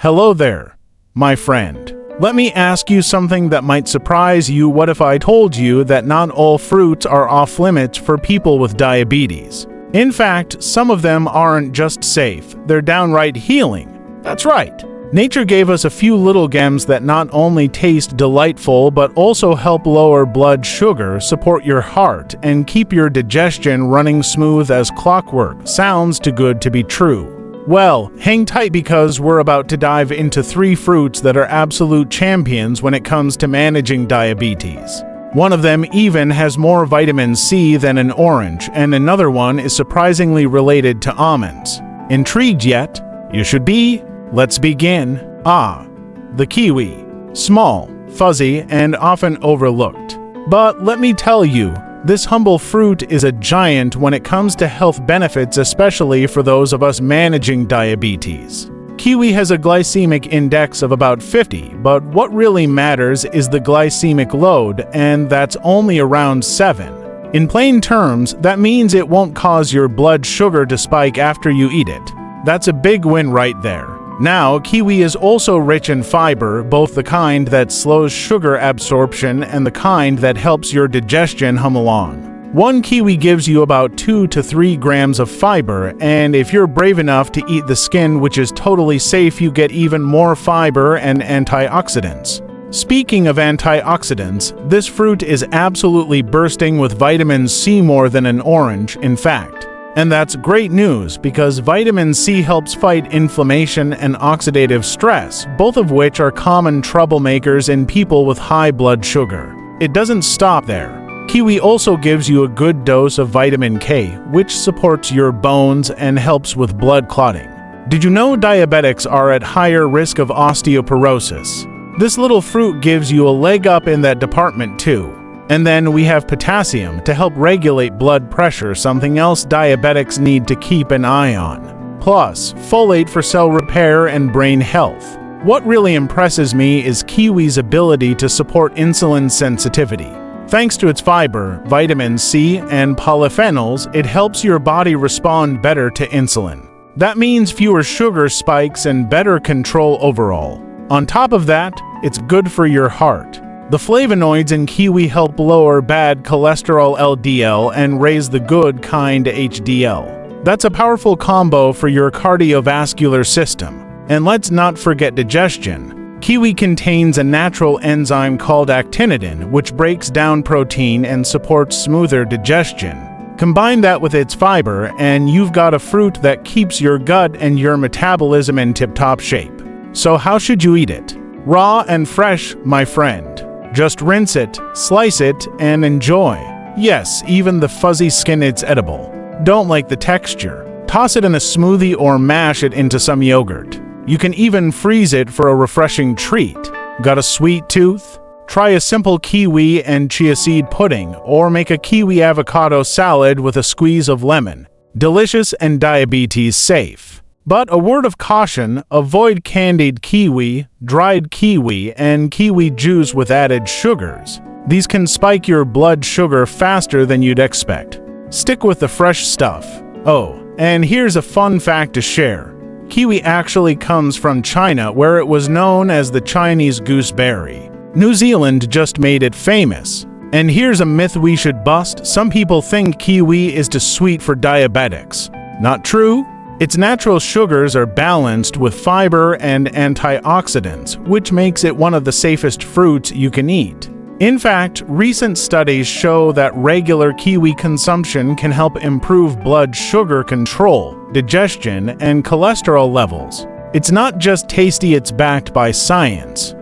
Hello there, my friend. Let me ask you something that might surprise you. What if I told you that not all fruits are off limits for people with diabetes? In fact, some of them aren't just safe, they're downright healing. That's right. Nature gave us a few little gems that not only taste delightful but also help lower blood sugar, support your heart, and keep your digestion running smooth as clockwork. Sounds too good to be true. Well, hang tight because we're about to dive into 3 fruits that are absolute champions when it comes to managing diabetes. One of them even has more vitamin C than an orange, and another one is surprisingly related to almonds. Intrigued yet? You should be. Let's begin. The kiwi. Small, fuzzy, and often overlooked. But let me tell you, this humble fruit is a giant when it comes to health benefits, especially for those of us managing diabetes. Kiwi has a glycemic index of about 50, but what really matters is the glycemic load, and that's only around 7. In plain terms, that means it won't cause your blood sugar to spike after you eat it. That's a big win right there. Now, kiwi is also rich in fiber, both the kind that slows sugar absorption and the kind that helps your digestion hum along. One kiwi gives you about 2 to 3 grams of fiber, and if you're brave enough to eat the skin, which is totally safe, you get even more fiber and antioxidants. Speaking of antioxidants, this fruit is absolutely bursting with vitamin C, more than an orange, in fact. And that's great news because vitamin C helps fight inflammation and oxidative stress, both of which are common troublemakers in people with high blood sugar. It doesn't stop there. Kiwi also gives you a good dose of vitamin K, which supports your bones and helps with blood clotting. Did you know diabetics are at higher risk of osteoporosis? This little fruit gives you a leg up in that department too. And then we have potassium to help regulate blood pressure, something else diabetics need to keep an eye on. Plus, folate for cell repair and brain health. What really impresses me is kiwi's ability to support insulin sensitivity. Thanks to its fiber, vitamin C, and polyphenols, it helps your body respond better to insulin. That means fewer sugar spikes and better control overall. On top of that, it's good for your heart. The flavonoids in kiwi help lower bad cholesterol LDL and raise the good kind HDL. That's a powerful combo for your cardiovascular system. And let's not forget digestion. Kiwi contains a natural enzyme called actinidin, which breaks down protein and supports smoother digestion. Combine that with its fiber, and you've got a fruit that keeps your gut and your metabolism in tip-top shape. So how should you eat it? Raw and fresh, my friend. Just rinse it, slice it, and enjoy. Yes, even the fuzzy skin is edible. Don't like the texture? Toss it in a smoothie or mash it into some yogurt. You can even freeze it for a refreshing treat. Got a sweet tooth? Try a simple kiwi and chia seed pudding, or make a kiwi avocado salad with a squeeze of lemon. Delicious and diabetes safe. But a word of caution, avoid candied kiwi, dried kiwi, and kiwi juice with added sugars. These can spike your blood sugar faster than you'd expect. Stick with the fresh stuff. Oh, and here's a fun fact to share. Kiwi actually comes from China, where it was known as the Chinese gooseberry. New Zealand just made it famous. And here's a myth we should bust. Some people think kiwi is too sweet for diabetics. Not true. Its natural sugars are balanced with fiber and antioxidants, which makes it one of the safest fruits you can eat. In fact, recent studies show that regular kiwi consumption can help improve blood sugar control, digestion, and cholesterol levels. It's not just tasty, it's backed by science.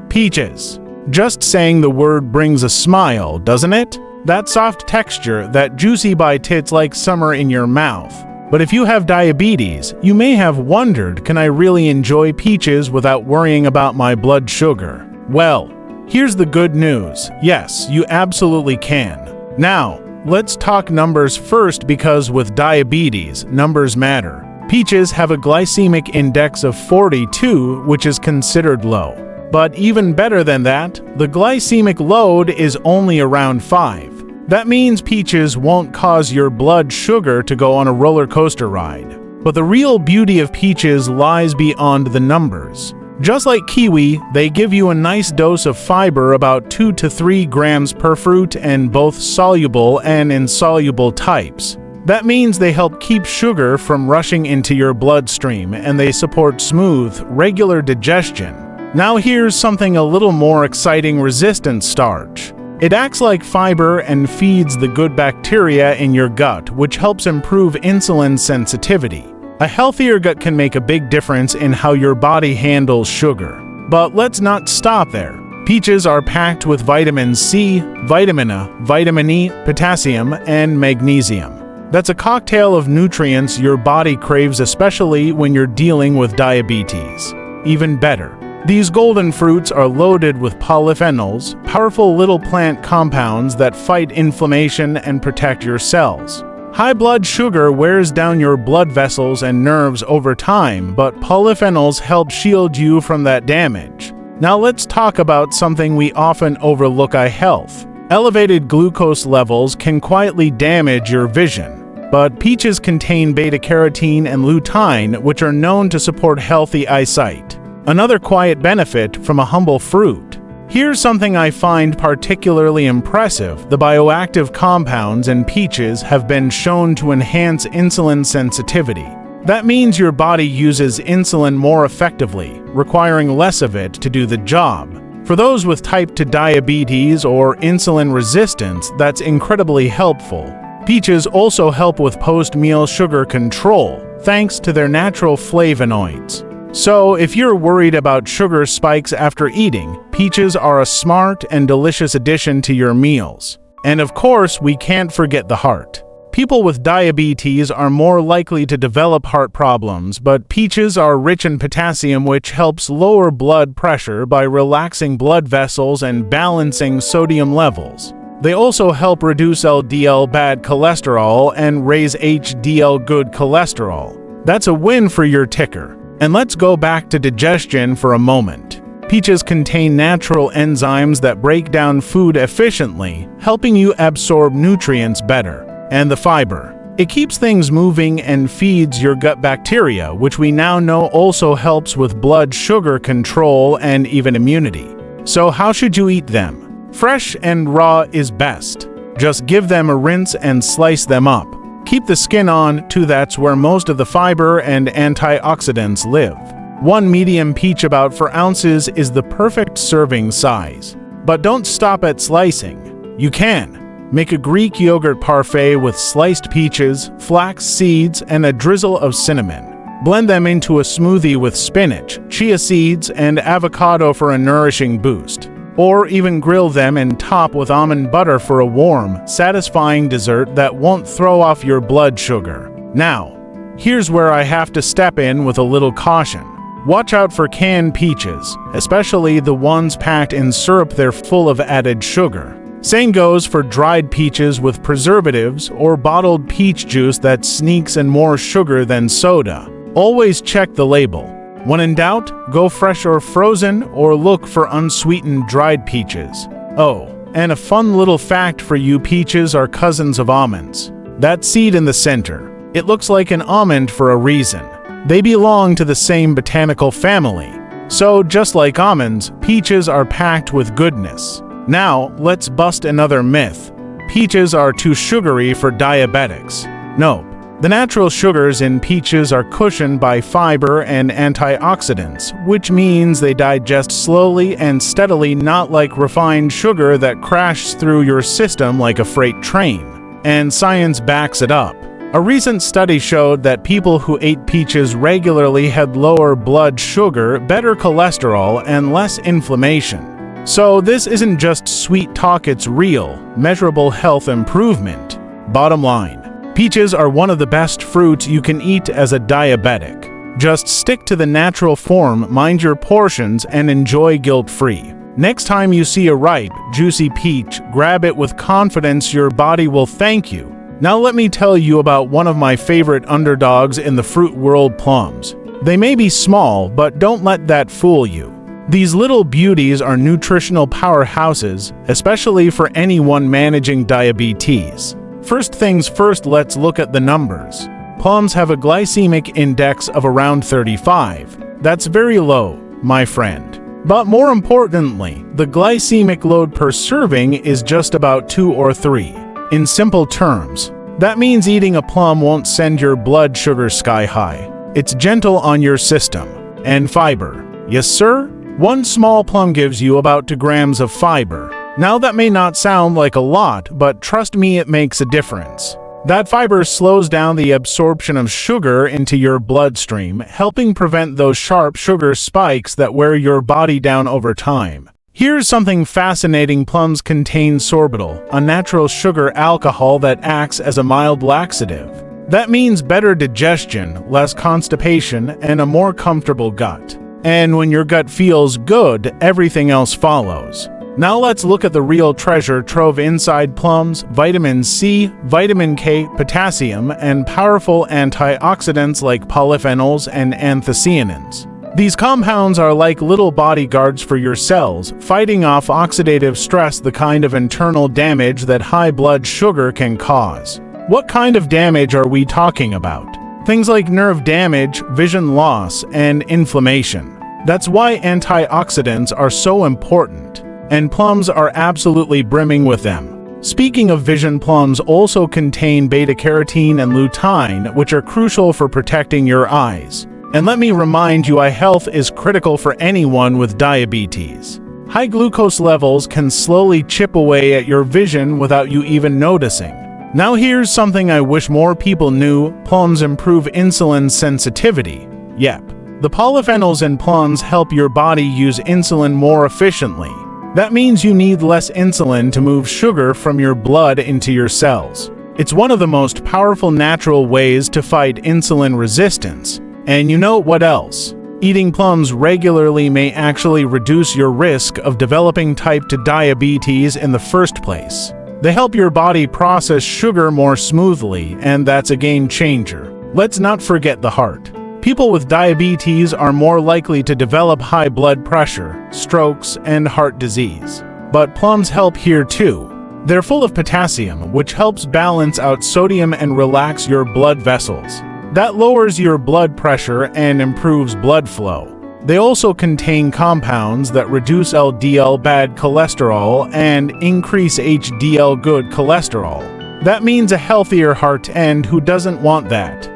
Peaches. Just saying the word brings a smile, doesn't it? That soft texture, that juicy bite, hits like summer in your mouth. But if you have diabetes, you may have wondered, can I really enjoy peaches without worrying about my blood sugar? Well, here's the good news. Yes, you absolutely can. Now, let's talk numbers first, because with diabetes, numbers matter. Peaches have a glycemic index of 42, which is considered low. But even better than that, the glycemic load is only around 5. That means peaches won't cause your blood sugar to go on a roller coaster ride. But the real beauty of peaches lies beyond the numbers. Just like kiwi, they give you a nice dose of fiber, about 2 to 3 grams per fruit, and both soluble and insoluble types. That means they help keep sugar from rushing into your bloodstream, and they support smooth, regular digestion. Now here's something a little more exciting: resistant starch. It acts like fiber and feeds the good bacteria in your gut, which helps improve insulin sensitivity. A healthier gut can make a big difference in how your body handles sugar. But let's not stop there. Peaches are packed with vitamin C, vitamin A, vitamin E, potassium, and magnesium. That's a cocktail of nutrients your body craves, especially when you're dealing with diabetes. Even better, these golden fruits are loaded with polyphenols, powerful little plant compounds that fight inflammation and protect your cells. High blood sugar wears down your blood vessels and nerves over time, but polyphenols help shield you from that damage. Now let's talk about something we often overlook: eye health. Elevated glucose levels can quietly damage your vision, but peaches contain beta-carotene and lutein, which are known to support healthy eyesight. Another quiet benefit from a humble fruit. Here's something I find particularly impressive: the bioactive compounds in peaches have been shown to enhance insulin sensitivity. That means your body uses insulin more effectively, requiring less of it to do the job. For those with type 2 diabetes or insulin resistance, that's incredibly helpful. Peaches also help with post-meal sugar control, thanks to their natural flavonoids. So, if you're worried about sugar spikes after eating, peaches are a smart and delicious addition to your meals. And of course, we can't forget the heart. People with diabetes are more likely to develop heart problems, but peaches are rich in potassium, which helps lower blood pressure by relaxing blood vessels and balancing sodium levels. They also help reduce LDL bad cholesterol and raise HDL good cholesterol. That's a win for your ticker. And let's go back to digestion for a moment. Peaches contain natural enzymes that break down food efficiently, helping you absorb nutrients better. And the fiber. It keeps things moving and feeds your gut bacteria, which we now know also helps with blood sugar control and even immunity. So how should you eat them? Fresh and raw is best. Just give them a rinse and slice them up. Keep the skin on, too, that's where most of the fiber and antioxidants live. One medium peach, about 4 ounces, is the perfect serving size. But don't stop at slicing. You can make a Greek yogurt parfait with sliced peaches, flax seeds, and a drizzle of cinnamon. Blend them into a smoothie with spinach, chia seeds, and avocado for a nourishing boost. Or even grill them and top with almond butter for a warm, satisfying dessert that won't throw off your blood sugar. Now, here's where I have to step in with a little caution. Watch out for canned peaches, especially the ones packed in syrup. They're full of added sugar. Same goes for dried peaches with preservatives or bottled peach juice that sneaks in more sugar than soda. Always check the label. When in doubt, go fresh or frozen, or look for unsweetened dried peaches. Oh, and a fun little fact for you: peaches are cousins of almonds. That seed in the center, it looks like an almond for a reason. They belong to the same botanical family. So just like almonds, peaches are packed with goodness. Now, let's bust another myth. Peaches are too sugary for diabetics. Nope. The natural sugars in peaches are cushioned by fiber and antioxidants, which means they digest slowly and steadily, not like refined sugar that crashes through your system like a freight train. And science backs it up. A recent study showed that people who ate peaches regularly had lower blood sugar, better cholesterol, and less inflammation. So this isn't just sweet talk, it's real, measurable health improvement. Bottom line. Peaches are one of the best fruits you can eat as a diabetic. Just stick to the natural form, mind your portions, and enjoy guilt-free. Next time you see a ripe, juicy peach, grab it with confidence. Your body will thank you. Now let me tell you about one of my favorite underdogs in the fruit world: plums. They may be small, but don't let that fool you. These little beauties are nutritional powerhouses, especially for anyone managing diabetes. First things first, let's look at the numbers. Plums have a glycemic index of around 35. That's very low, my friend. But more importantly, the glycemic load per serving is just about 2 or 3. In simple terms, that means eating a plum won't send your blood sugar sky high. It's gentle on your system. And fiber. Yes, sir? One small plum gives you about 2 grams of fiber. Now that may not sound like a lot, but trust me, it makes a difference. That fiber slows down the absorption of sugar into your bloodstream, helping prevent those sharp sugar spikes that wear your body down over time. Here's something fascinating. Plums contain sorbitol, a natural sugar alcohol that acts as a mild laxative. That means better digestion, less constipation, and a more comfortable gut. And when your gut feels good, everything else follows. Now let's look at the real treasure trove inside plums: vitamin C, vitamin K, potassium, and powerful antioxidants like polyphenols and anthocyanins. These compounds are like little bodyguards for your cells, fighting off oxidative stress, the kind of internal damage that high blood sugar can cause. What kind of damage are we talking about? Things like nerve damage, vision loss, and inflammation. That's why antioxidants are so important. And plums are absolutely brimming with them. Speaking of vision, plums also contain beta-carotene and lutein, which are crucial for protecting your eyes. And let me remind you, eye health is critical for anyone with diabetes. High glucose levels can slowly chip away at your vision without you even noticing. Now here's something I wish more people knew: plums improve insulin sensitivity. Yep, the polyphenols in plums help your body use insulin more efficiently. That means you need less insulin to move sugar from your blood into your cells. It's one of the most powerful natural ways to fight insulin resistance. And you know what else? Eating plums regularly may actually reduce your risk of developing type 2 diabetes in the first place. They help your body process sugar more smoothly, and that's a game changer. Let's not forget the heart. People with diabetes are more likely to develop high blood pressure, strokes, and heart disease. But plums help here too. They're full of potassium, which helps balance out sodium and relax your blood vessels. That lowers your blood pressure and improves blood flow. They also contain compounds that reduce LDL bad cholesterol and increase HDL good cholesterol. That means a healthier heart, and who doesn't want that?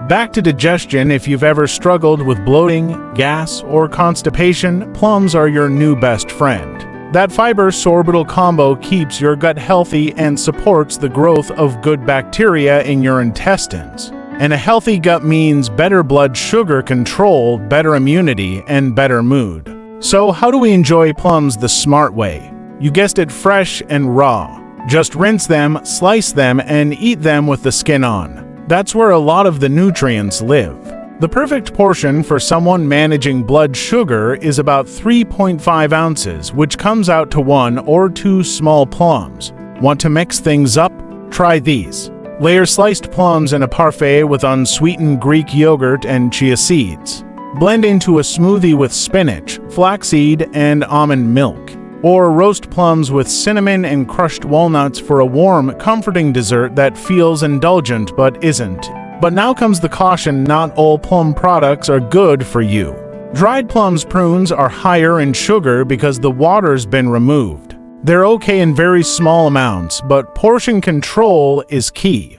Back to digestion. If you've ever struggled with bloating, gas, or constipation, plums are your new best friend. That fiber-sorbitol combo keeps your gut healthy and supports the growth of good bacteria in your intestines. And a healthy gut means better blood sugar control, better immunity, and better mood. So how do we enjoy plums the smart way? You guessed it, fresh and raw. Just rinse them, slice them, and eat them with the skin on. That's where a lot of the nutrients live. The perfect portion for someone managing blood sugar is about 3.5 ounces, which comes out to 1 or 2 small plums. Want to mix things up? Try these. Layer sliced plums in a parfait with unsweetened Greek yogurt and chia seeds. Blend into a smoothie with spinach, flaxseed, and almond milk. Or roast plums with cinnamon and crushed walnuts for a warm, comforting dessert that feels indulgent but isn't. But now comes the caution: not all plum products are good for you. Dried plums, prunes are higher in sugar because the water's been removed. They're okay in very small amounts, but portion control is key.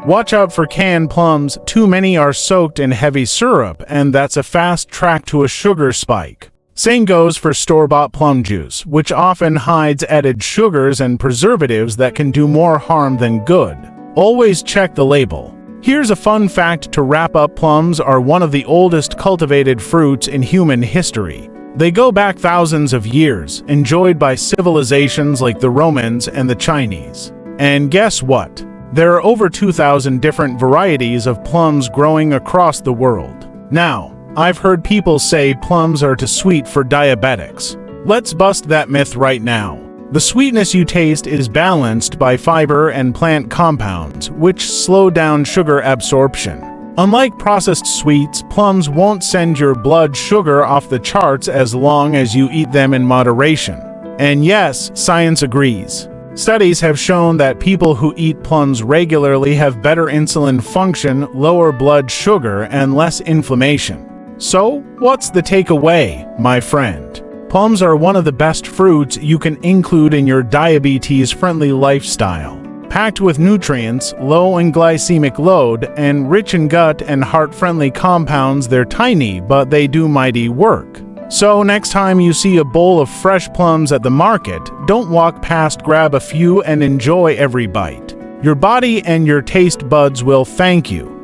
Watch out for canned plums. Too many are soaked in heavy syrup, and that's a fast track to a sugar spike. Same goes for store-bought plum juice, which often hides added sugars and preservatives that can do more harm than good. Always check the label. Here's a fun fact to wrap up: plums are one of the oldest cultivated fruits in human history. They go back thousands of years, enjoyed by civilizations like the Romans and the Chinese. And guess what? There are over 2,000 different varieties of plums growing across the world. Now, I've heard people say plums are too sweet for diabetics. Let's bust that myth right now. The sweetness you taste is balanced by fiber and plant compounds, which slow down sugar absorption. Unlike processed sweets, plums won't send your blood sugar off the charts as long as you eat them in moderation. And yes, science agrees. Studies have shown that people who eat plums regularly have better insulin function, lower blood sugar, and less inflammation. So, what's the takeaway, my friend? Plums are one of the best fruits you can include in your diabetes-friendly lifestyle. Packed with nutrients, low in glycemic load, and rich in gut and heart-friendly compounds, they're tiny, but they do mighty work. So next time you see a bowl of fresh plums at the market, don't walk past, grab a few and enjoy every bite. Your body and your taste buds will thank you.